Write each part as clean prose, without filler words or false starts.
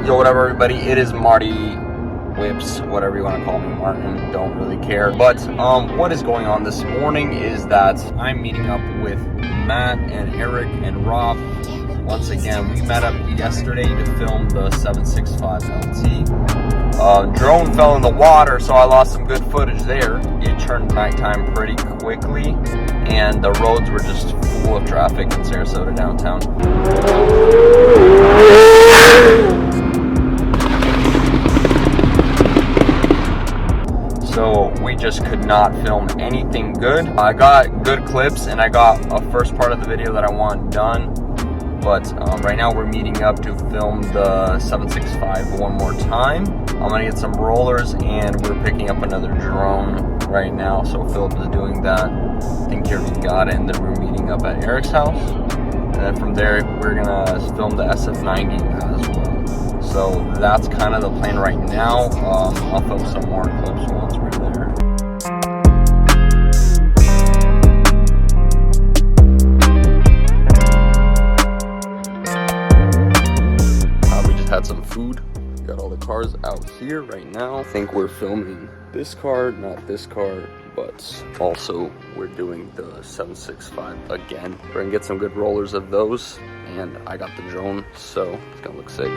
Yo, whatever, everybody. It is Marty Whips, whatever you want to call me, Martin. Don't really care. But what is going on this morning is that I'm meeting up with Matt and Eric and Rob. Once again, we met up yesterday to film the 765 LT. Drone fell in the water, so I lost some good footage there. It turned nighttime pretty quickly, and the roads were just full of traffic in Sarasota downtown. So we just could not film anything good. I got good clips and I got a first part of the video that I want done. But right now we're meeting up to film the 765 one more time. I'm gonna get some rollers and we're picking up another drone right now. So Philip is doing that. I think he already got it, and then we're meeting up at Eric's house. And then from there, we're gonna film the SF-90 as well. So that's kind of the plan right now. I'll film some more clips once we're there. We just had some food. Got all the cars out here right now. I think we're filming this car, not this car, but also we're doing the 765 again. We're gonna get some good rollers of those, and I got the drone, so it's gonna look sick.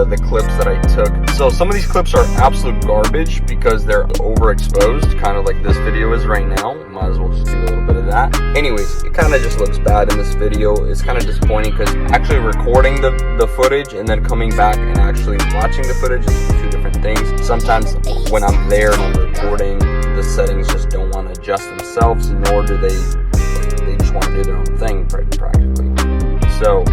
the clips that I took. So some of these clips are absolute garbage because they're overexposed, kind of like this video is right now. Might as well just do a little bit of that. Anyways, it kind of just looks bad in this video. It's kind of disappointing because actually recording the footage and then coming back and actually watching the footage is two different things. Sometimes when I'm there and I'm recording, the settings just don't want to adjust themselves, nor do they just want to do their own thing practically. So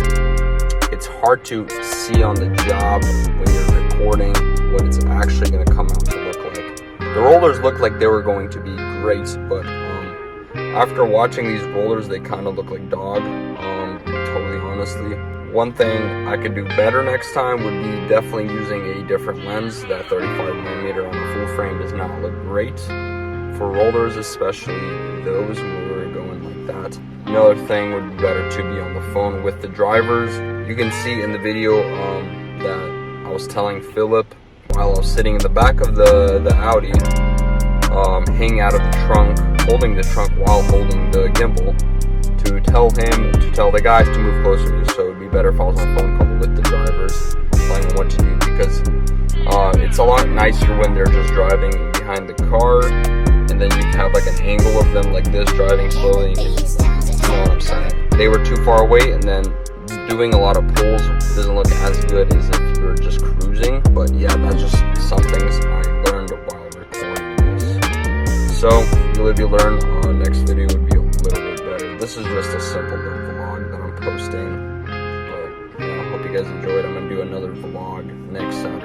it's hard to see on the job when you're recording what it's actually going to come out to look like. The rollers look like they were going to be great, but after watching these rollers, they kind of look like dog, totally honestly. One thing I could do better next time would be definitely using a different lens. That 35mm on the full frame does not look great for rollers, especially those when we were going like that. Another thing would be better to be on the phone with the drivers. You can see in the video that I was telling Philip while I was sitting in the back of the Audi, hanging out of the trunk, holding the trunk while holding the gimbal, to tell the guys to move closer to me. So it'd be better if I was on a phone call with the drivers, telling them what to do, because it's a lot nicer when they're just driving behind the car, and then you have like an angle of them like this driving slowly. You know what I'm saying? They were too far away, and then doing a lot of pulls doesn't look as good as if you were just cruising. But yeah, that's just some things I learned while recording this. So you live, you learn. Next video would be a little bit better. This is just a simple little vlog that I'm posting. But yeah, I hope you guys enjoyed. I'm gonna do another vlog next Saturday.